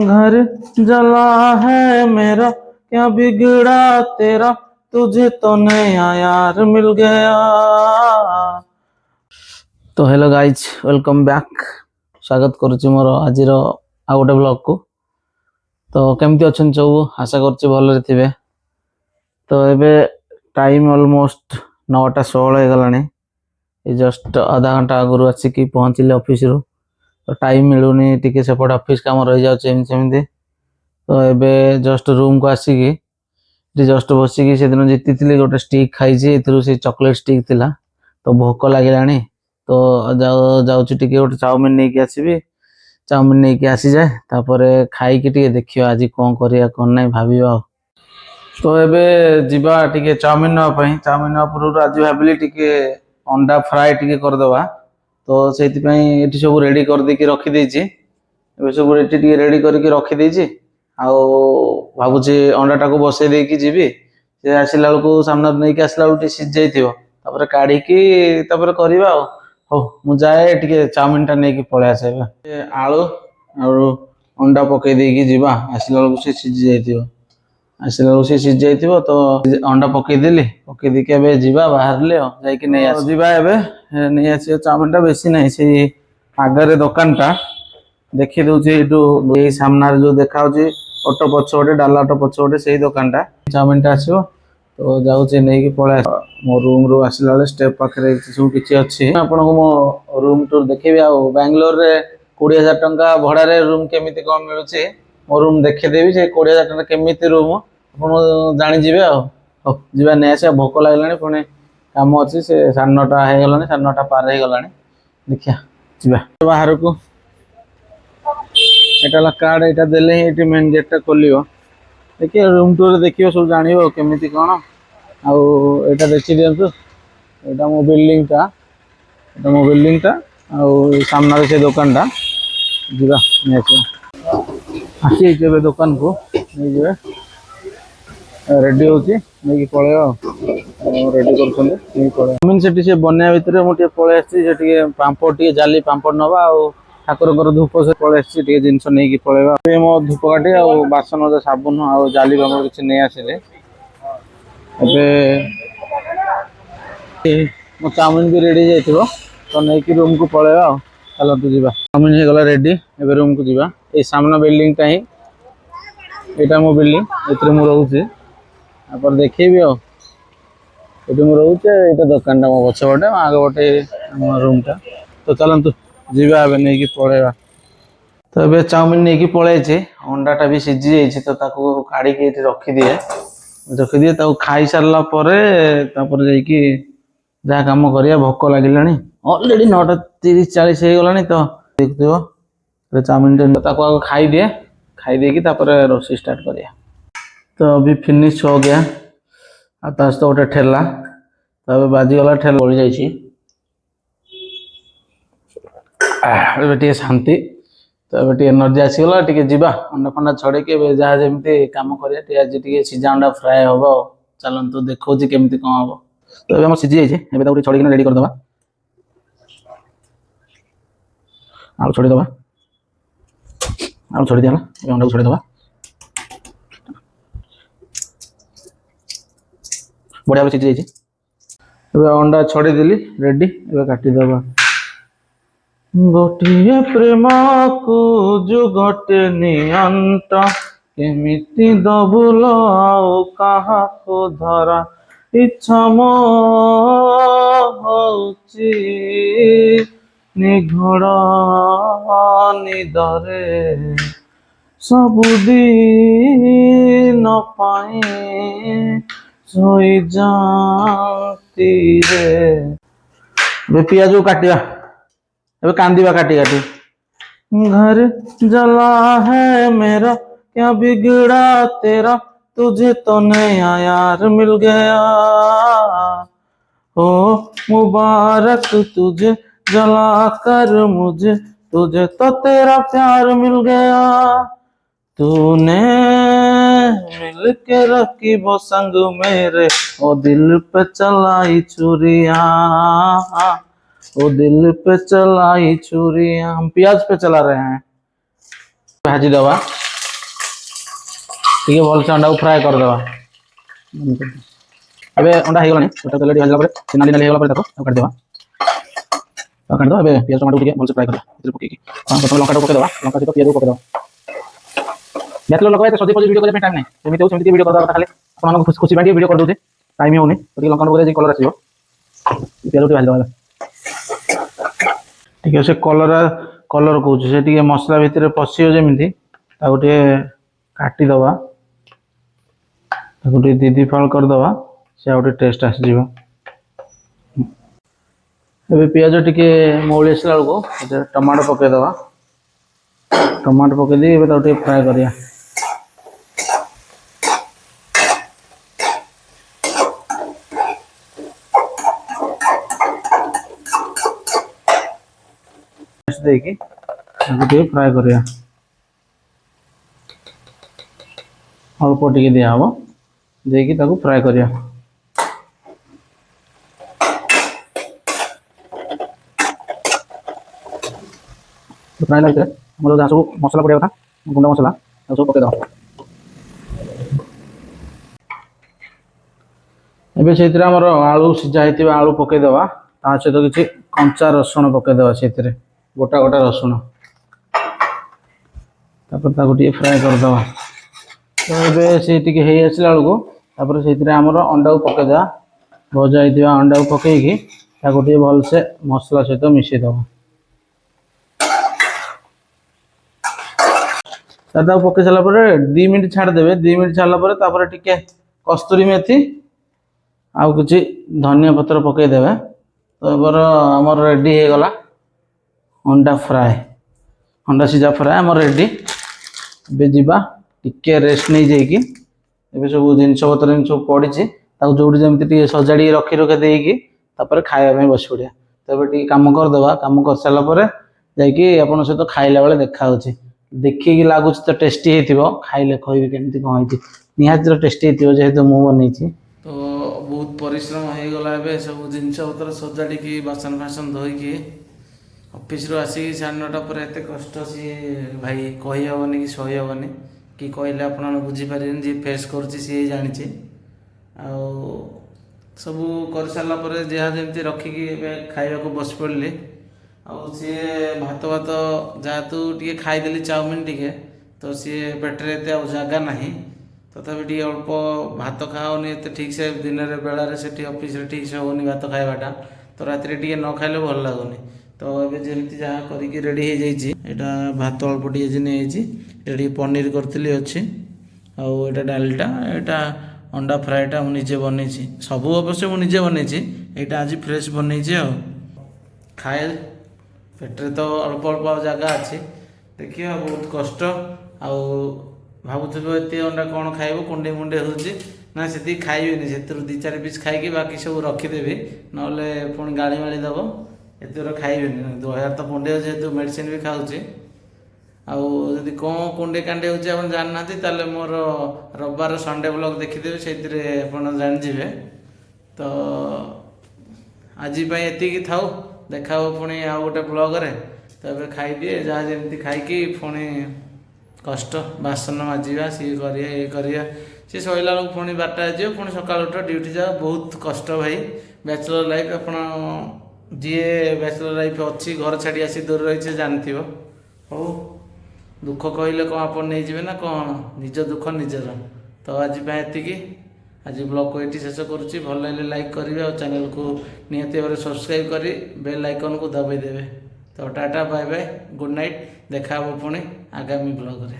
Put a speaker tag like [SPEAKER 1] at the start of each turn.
[SPEAKER 1] घर जला है मेरा, क्या बिगड़ा तेरा, तुझे तो नया यार मिल गया। तो हेलो गाइज, वेलकम बैक। स्वागत करुच्ची मोर आज आ गोटे ब्लॉग को। तो केमती अच्छा सब आशा कर भलरे थे। तो एबे टाइम ऑलमोस्ट 9:16 गलानी। जस्ट आधा घंटा आगु आसिक पहुँचले ऑफिस रु। तो टाइम मिलूनी टिके सेपट ऑफिस काम रही जामती। तो एबे जस्ट रूम को आसिकी जस्ट बसिकी से दिन जीति थी गोटे स्टिक खाई से चॉकलेट स्टिक थिला। तो भोक लगे तो जाऊँ टिके गोटे चाउमिन नहीं कि आसबि। चाउमिन नहीं कि आसी जाए तापर खाई टिके देखियो आज कौन करिया कौन नहीं भाविबा। तो एबे जीवा टिके चाउमिन नापई। चाउमिन पूर्व आज भाविली टिके अंडा फ्राए टिके करदवा। तो से सब रेडी कर देकी रखी देछि। एबे सब रेडी करके रखी देछि। भावुची अंडा टाक बसई देकी जीवी। से आसला बेलू सामने नहीं कि आसला बेलू सीझ जाइए काढ़ी करवा। हो मु जाए टिके चाउमिन टा नहीं कि पलि आसे। आलू आउ अंडा पकई देकी जीवा। आसला बेलू से सीझी जाइए। आसला बेलू से सीझ जाइए। तो अंडा पकईदेली पकईदेकी जीवा बाहर जाकि नहीं आसवा। एवं नहीं आस चाउमिन टा बेसी नहीं से आगे दुकान टा देखी दूसरी सामने जो देखा ऑटो पछपटे डाला ऑटो पछपटे से दुकान टा चाउमिन टा आसो। तो जाऊे नहीं पलि मो रूम रू आसला बेले स्टेप पाखे सब किसी अच्छी आपन को मो रूम टूर देखी। बैंगलोर रे 20,000 टंका भड़े रूम केमी कौन मिलूँ मो रूम देखेदेवी से 20,000 टंका केमी रूम आप जाणीजे। जा नहीं आस भोक लगे पुणी कम अच्छी से 9:30 हो गला 9:30 पार हो गला। देखिया जा बाहर को एटा कार्ड एटा देले ही मेन गेट टा खोलियो। देखिए रूम टूर देखियो सब जानियो केमिति कोन। आउ एटा देखि दियंतु एटा मो बिल्डिंग टा। एटा मो बिल्डिंग टा आउ सामने से दुकान टा जीवा नेसे आसी जेबे दुकान को नहीं जेबे रेडी होची नहीं कि पळेयो। रेडी करछले नहीं पळे मीन सेठी से बन्या भितर मो टे पळे आसी जे टिके पांपड़ टिके जाली पांपड़ नबा आउ ठाकुर धूप से पड़े जिन नहीं पलैबा। मो धूपकाठी आ बासन साबुन आ जाली बाम किसी नहीं आसिले। मो चाउमिन भी रेडी जाइए। तो नहीं कि रूम को पलैबा। चलतु जा चाउमिन हो गला रेडी। एबे रूम को जीवा। ये सामना बिल्डिंग टा ही यहाँ मो बिल्डिंग ये मुझे देखेबी ये मुझे ये दुकान टा मो पछपटे आगे गोटे रूम टा। तो चलतु जीवा नहीं कि पलैबा। तो ये चाउमिन नहीं कि पलैचे अंडा टा भी सीझी जाइए। तो ताको काढ़ी रखीदिए रखीदिए खाई सारा जाकि जहाँ कम कर भोक लगे अलरेडी 9:30-40 हो गला। तो देखो चाउमिन आगे खाई दिए खाई देकी रोषे स्टार्ट कर। तो अभी फिनिश हो गया। आ तो गोटे ठेला तो अभी बाजीगला ठेला पड़ जा शांति। तो ये एनर्जी आसीगला टे जा अंडा फंडा छड़े जहाँ जमी कम कर सीझा अंडा फ्राए हम। चलतु देखा केमी कौन हम। तो ये सीझी जाइए छड़ी रेडी करदे आलू छड़ीद आलू छड़ी दिया अंडा को छड़ीद बढ़िया सीझी जाइए। अंडा छड़ीदेली रेडी ए काटिदबा। गोटे प्रेम को जो गोटे नियंत केमिति दबुल आउ कहा को धरा इच्छा मो होची निघोड़ निदरे सबुदिन पाई सोई जाती रे। पियाज को काटिया अब कांदीबा काटी काटी। घर जला है मेरा, क्या बिगड़ा तेरा, तुझे तो नया यार मिल गया। हो मुबारक तुझे जला कर मुझे, तुझे तो तेरा प्यार मिल गया। तूने मिल के रखी वो संग मेरे, ओ दिल पे चलाई छुरिया, ओ दिल पे चलाई छुरिया। हम प्याज पे चला रहे हैं। भाजी दवा ଟିକେ ଭଲସେ ଅଣ୍ଡାକୁ ଫ୍ରାଏ କରିଦେବା। ଏବେ ଅଣ୍ଡା ହେଇଗଲାଣି, ସେଟା ତେଲ ଟିକେ ଭାଜିଲା ପରେ ସେ ନାଲି ନାଲି ହେଇଗଲା ପରେ ତାକୁ କାଟିଦେବା। କାଟିଦେବା। ଏବେ ପିଆଜ ଟମାଟୋ ଟିକେ ଭଲସେ ଫ୍ରାଏ କରିବା ଏଥିରେ ପକେଇକି। ପ୍ରଥମେ ଲଙ୍କାଟାକୁ ପକେଇଦେବା, ଲଙ୍କା ସହିତ ପିଆଜକୁ ପକେଇଦେବା। ବ୍ୟାଚଲର ଲୋକ ଏତେ ସଜି ଫଜି ଭିଡ଼ିଓ କରିବା ପାଇଁ ଟାଇମ୍ ନାହିଁ, ଯେମିତି ହଉଛି ସେମିତି ଭିଡ଼ିଓ କରିଦେବା କଥା। ଖାଲି ଆପଣମାନଙ୍କୁ ଖୁସି ପାଇଁ ଟିକେ ଭିଡ଼ିଓ କରିଦେଉଛି, ଟାଇମ୍ ହେଉନି। ଟିକେ ଲଙ୍କା ପକେଇ ଦେଇକି କଲର୍ ଆସିବ, ପିଆଜ ଟିକେ ଭାଜିଦେବା। ଟିକେ ସେ କଲର୍ କହୁଛି, ସେ ଟିକେ ମସଲା ଭିତରେ ପଶିବ ଯେମିତି ତାକୁ ଟିକେ କାଟିଦେବା, ତାକୁ ଟିକେ ଦି ଫାଳ କରିଦେବା, ସେ ଆଉ ଟିକେ ଟେଷ୍ଟ ଆସିଯିବ। ଏବେ ପିଆଜ ଟିକେ ମଉଳି ଆସିଲା ବେଳକୁ ସେଥିରେ ଟମାଟୋ ପକେଇଦେବା। ଟମାଟୋ ପକେଇ ଦେଇ ଏବେ ତାକୁ ଟିକେ ଫ୍ରାଏ କରିବା। ଦେଇକି ତାକୁ ଟିକେ ଫ୍ରାଏ କରିବା, ଅଳ୍ପ ଟିକେ ଦିଆହବ, ଦେଇକି ତାକୁ ଫ୍ରାଏ କରିବା। ଫ୍ରାଏ ଲାଗିଲେ ଆମର ଯାହା ସବୁ ମସଲା ପଡ଼ିବା କଥା, ଗୁଣ୍ଡ ମସଲା ତାକୁ ସବୁ ପକେଇଦେବା। ଏବେ ସେଇଥିରେ ଆମର ଆଳୁ ସିଝା ହେଇଥିବା ଆଳୁ ପକେଇଦେବା, ତା ସହିତ କିଛି କଞ୍ଚା ରସୁଣ ପକେଇଦେବା ସେଇଥିରେ, ଗୋଟା ଗୋଟା ରସୁଣ। ତାପରେ ତାକୁ ଟିକେ ଫ୍ରାଏ କରିଦେବା। ତ ଏବେ ସେ ଟିକେ ହେଇ ଆସିଲା ବେଳକୁ ତାପରେ ସେଇଥିରେ ଆମର ଅଣ୍ଡାକୁ ପକେଇଦେବା। ଭଜା ହେଇଥିବା ଅଣ୍ଡାକୁ ପକେଇକି ତାକୁ ଟିକେ ଭଲସେ ମସଲା ସହିତ ମିଶେଇଦେବା। ତାକୁ ପକେଇ ସାରିଲା ପରେ 2 ମିନିଟ୍ ଛାଡ଼ିଦେବେ। 2 ମିନିଟ୍ ଛାଡ଼ିଲା ପରେ ତାପରେ ଟିକେ କସ୍ତୁରୀ ମେଥି ଆଉ କିଛି ଧନିଆ ପତ୍ର ପକେଇଦେବେ। ତ ଆମର ରେଡ଼ି ହେଇଗଲା ଅଣ୍ଡା ଫ୍ରାଏ, ଅଣ୍ଡା ସିଝା ଫ୍ରାଏ ଆମର ରେଡ଼ି। ଏବେ ଯିବା ଟିକେ ରେଷ୍ଟ ନେଇଯାଇକି, ଏବେ ସବୁ ଜିନିଷ ପତ୍ର ସବୁ ପଡ଼ିଛି ତାକୁ ଯୋଉଠି ଯେମିତି ଟିକେ ସଜାଡ଼ିକି ରଖି ଦେଇକି ତାପରେ ଖାଇବା ପାଇଁ ବସି ପଡ଼ିବା। ତ ଏବେ ଟିକେ କାମ କରିଦେବା, କାମ କରିସାରିଲା ପରେ ଯାଇକି ଆପଣଙ୍କ ସହିତ ଖାଇଲା ବେଳେ ଦେଖା ହେଉଛି। ଦେଖିକି ଲାଗୁଛି ତ ଟେଷ୍ଟି ହେଇଥିବ, ଖାଇଲେ କହିବି କେମିତି କ'ଣ ହେଇଛି। ନିହାତି ତ ଟେଷ୍ଟି ହେଇଥିବ ଯେହେତୁ ମୁଁ ବନେଇଛି। ତ ବହୁତ ପରିଶ୍ରମ ହେଇଗଲା। ଏବେ ସବୁ ଜିନିଷ ପତ୍ର ସଜାଡ଼ିକି ବାସନ ଫାସନ ଧୋଇକି ଅଫିସରୁ ଆସିକି 9:30 ପରେ ଏତେ କଷ୍ଟ ସିଏ ଭାଇ କହିହେବନି କି ସହିହେବନି, କି କହିଲେ ଆପଣ ବୁଝିପାରିବେନି। ଯିଏ ଫେସ୍ କରୁଛି ସିଏ ଜାଣିଛି। ଆଉ ସବୁ କରିସାରିଲା ପରେ ଯାହା ଯେମିତି ରଖିକି ଏବେ ଖାଇବାକୁ ବସି ପଡ଼ିଲି। ଆଉ ସିଏ ଭାତ ଯେହେତୁ ଟିକେ ଖାଇଦେଲି ଚାଉମିନ ଟିକେ, ତ ସିଏ ପେଟରେ ଏତେ ଆଉ ଜାଗା ନାହିଁ। ତଥାପି ଟିକେ ଅଳ୍ପ ଭାତ ଖାଉନି ଏତେ ଠିକ୍ସେ, ଦିନରେ ବେଳାରେ ସେଠି ଅଫିସରେ ଠିକ୍ସେ ହେଉନି ଭାତ ଖାଇବାଟା, ତ ରାତିରେ ଟିକେ ନ ଖାଇଲେ ଭଲ ଲାଗୁନି। ତ ଏବେ ଯେମିତି ଯାହା କରିକି ରେଡ଼ି ହେଇଯାଇଛି, ଏଇଟା ଭାତ ଅଳ୍ପ ଟିକେ ନେଇଯାଇଛି, ଏଇଟା ଟିକେ ପନିର କରିଥିଲି ଅଛି, ଆଉ ଏଇଟା ଡାଲିଟା, ଏଇଟା ଅଣ୍ଡା ଫ୍ରାଏଟା ମୁଁ ନିଜେ ବନେଇଛି। ସବୁ ଅବଶ୍ୟ ମୁଁ ନିଜେ ବନେଇଛି, ଏଇଟା ଆଜି ଫ୍ରେଶ୍ ବନେଇଛି। ଆଉ ଖାଏ, ପେଟରେ ତ ଅଳ୍ପ ଅଳ୍ପ ଜାଗା ଅଛି, ଦେଖିବା ବହୁତ କଷ୍ଟ। ଆଉ ଭାବୁଥିବ ଏତେ ଅଣ୍ଡା କ'ଣ ଖାଇବ, କୁଣ୍ଡେଇ ମୁଣ୍ଡେଇ ହେଉଛି ନା, ସେତିକି ଖାଇବେନି। ସେଥିରୁ 2-4 ପିସ୍ ଖାଇକି ବାକି ସବୁ ରଖିଦେବି, ନହେଲେ ପୁଣି ଗାଳି ମାଳି ଦେବ। ଏତେଗୁଡ଼ା ଖାଇବେନି, ଦେହ ତ କୁଣ୍ଡେଇ ହେଉଛି ଯେହେତୁ ମେଡ଼ିସିନ ବି ଖାଉଛି। ଆଉ ଯଦି କ'ଣ କୁଣ୍ଡେଇ କାଣ୍ଡେଇ ହେଉଛି ଆପଣ ଜାଣିନାହାନ୍ତି, ତାହେଲେ ମୋର ରବିବାର ସଣ୍ଡେ ବ୍ଲଗ୍ ଦେଖିଦେବେ, ସେଇଥିରେ ଆପଣ ଜାଣିଯିବେ। ତ ଆଜି ପାଇଁ ଏତିକି ଥାଉ, ଦେଖା ହେବ ପୁଣି ଆଉ ଗୋଟେ ବ୍ଲଗରେ। ତ ଏବେ ଖାଇଦିଏ, ଯାହା ଯେମିତି ଖାଇକି ପୁଣି କଷ୍ଟ, ବାସନ ମାଜିବା, ସିଏ କରିବା ଇଏ କରିବା, ସିଏ ସରିଲା ବେଳକୁ ପୁଣି 12ଟା ବାଜିବ। ପୁଣି ସକାଳୁ ଉଠ ଡ୍ୟୁଟି ଯାଅ, ବହୁତ କଷ୍ଟ ଭାଇ ବ୍ୟାଚଲର ଲାଇଫ୍। ଆପଣ ଯିଏ ବ୍ୟାଚଲର ଲାଇଫ୍ ଅଛି, ଘର ଛାଡ଼ି ଆସି ଦୂର ରହିছে ଜାଣିଥିବ। ହଉ, ଦୁଃଖ କହିଲେ କ'ଣ ଆପଣ ନେଇଯିବେ ନା କ'ଣ, ନିଜ ଦୁଃଖ ନିଜର। ତ ଆଜି ପାଇଁ ଏତିକି, ଆଜି ବ୍ଲଗ୍କୁ ଏଠି ଶେଷ କରୁଛି। ଭଲ ଲାଗିଲେ ଲାଇକ୍ କରିବେ, ଆଉ ଚ୍ୟାନେଲକୁ ନିହାତି ଭାବରେ ସବସ୍କ୍ରାଇବ୍ କରି ବେଲ୍ ଆଇକନ୍କୁ ଦବାଇ ଦେବେ। ତ tata, bye bye, good night. ଦେଖା ହେବ ପୁଣି ଆଗାମୀ ବ୍ଲଗ୍ରେ।